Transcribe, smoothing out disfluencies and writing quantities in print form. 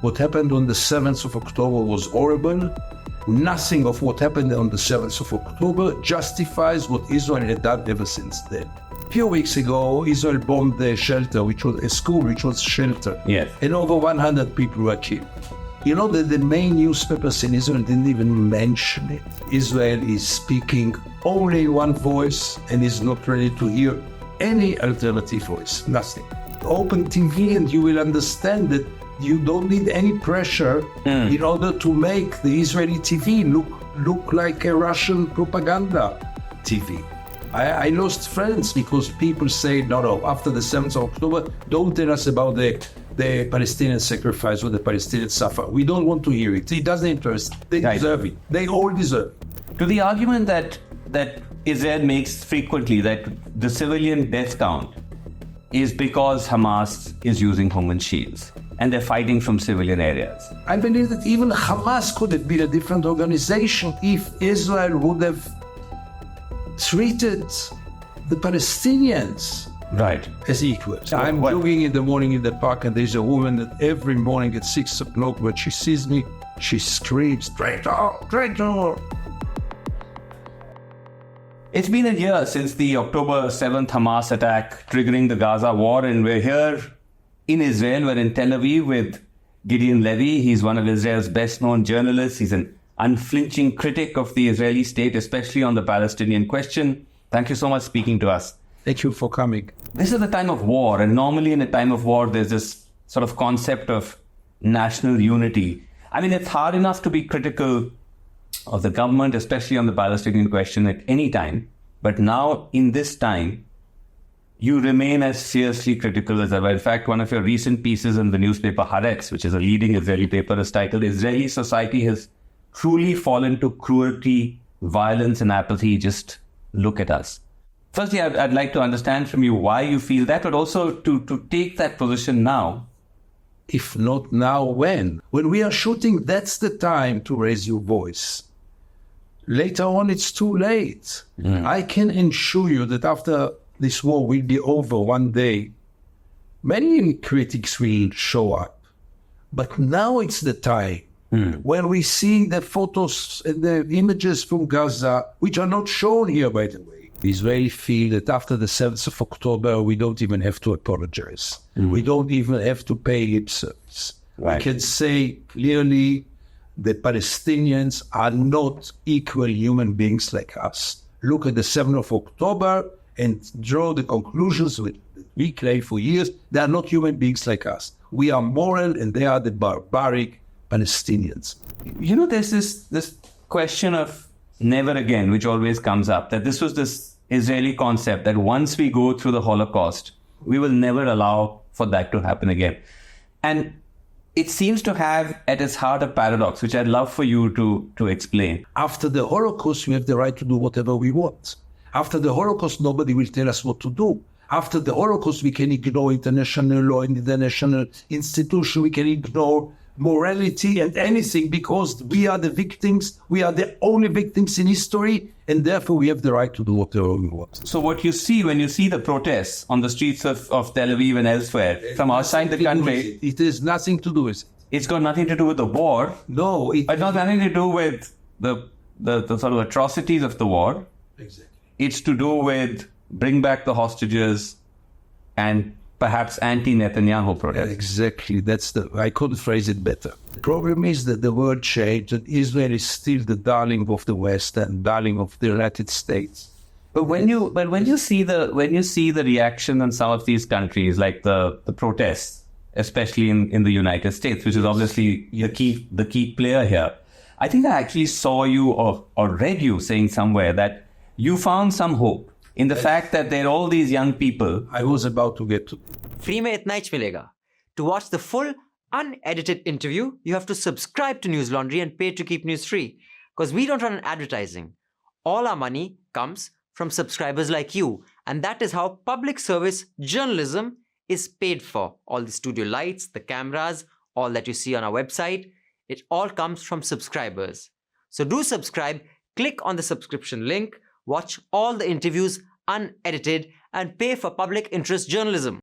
What happened on the 7th of October was horrible. Nothing of what happened on the 7th of October justifies what Israel had done ever since then. A few weeks ago, Israel bombed the shelter, which was a school, which was shelter. Yes. And over 100 people were killed. You know that the main newspapers in Israel didn't even mention it. Israel is speaking only one voice and is not ready to hear any alternative voice. Nothing. Open TV and you will understand that you don't need any pressure in order to make the Israeli TV look like a Russian propaganda TV. I lost friends because people say, no, after the 7th of October, don't tell us about the Palestinian sacrifice or the Palestinian suffer. We don't want to hear it. It doesn't interest. They deserve it. They all deserve it. To the argument that Israel makes frequently, that the civilian death count is because Hamas is using human shields and they're fighting from civilian areas. I believe that even Hamas could have been a different organization if Israel would have treated the Palestinians as equals. I'm jogging in the morning in the park and there's a woman that every morning at 6 o'clock when she sees me, she screams, "Traitor, traitor!" It's been a year since the October 7th Hamas attack triggering the Gaza war, and we're here in Israel. We're in Tel Aviv with Gideon Levy. He's one of Israel's best-known journalists. He's an unflinching critic of the Israeli state, especially on the Palestinian question. Thank you so much for speaking to us. Thank you for coming. This is a time of war, and normally in a time of war, there's this sort of concept of national unity. I mean, it's hard enough to be critical of the government, especially on the Palestinian question at any time. But now, in this time, you remain as fiercely critical as ever. In fact, one of your recent pieces in the newspaper Haaretz, which is a leading Israeli paper, is titled, "Israeli Society Has Truly Fallen to Cruelty, Violence and Apathy. Just look at us." Firstly, I'd like to understand from you why you feel that, but also to take that position now. If not now, when? When we are shooting, that's the time to raise your voice. Later on, it's too late. I can assure you that after this war will be over one day, many critics will show up. But now it's the time when we see the photos and the images from Gaza, which are not shown here, by the way. The Israelis feel that after the 7th of October, we don't even have to apologize. We don't even have to pay lip service. We can say clearly the Palestinians are not equal human beings like us. Look at the 7th of October and draw the conclusions that we claim for years. They are not human beings like us. We are moral and they are the barbaric Palestinians. You know, there's this question of never again, which always comes up, that this was this Israeli concept that once we go through the Holocaust, we will never allow for that to happen again. And it seems to have at its heart a paradox, which I'd love for you to explain. After the Holocaust, we have the right to do whatever we want. After the Holocaust, nobody will tell us what to do. After the Holocaust, we can ignore international law and international institutions. We can ignore morality and anything because we are the victims. We are the only victims in history, and therefore we have the right to do whatever we want. So what you see when you see the protests on the streets of Tel Aviv and elsewhere from outside the country, it has nothing to do with it. It's got nothing to do with the war. No. It's got nothing to do with the sort of atrocities of the war. Exactly. It's to do with bring back the hostages and perhaps anti-Netanyahu protests. Exactly. I couldn't phrase it better. The problem is that the world changed and Israel is still the darling of the West and darling of the United States. But when you see the reaction in some of these countries, like the protests, especially in the United States, which is obviously the key player here, I think I actually saw you or read you saying somewhere that you found some hope in the fact that there are all these young people. I was about to get to. Free में इतना ही मिलेगा. To watch the full unedited interview, you have to subscribe to News Laundry and pay to keep news free. Because we don't run advertising. All our money comes from subscribers like you. And that is how public service journalism is paid for. All the studio lights, the cameras, all that you see on our website, it all comes from subscribers. So do subscribe, click on the subscription link, watch all the interviews unedited, and pay for public interest journalism.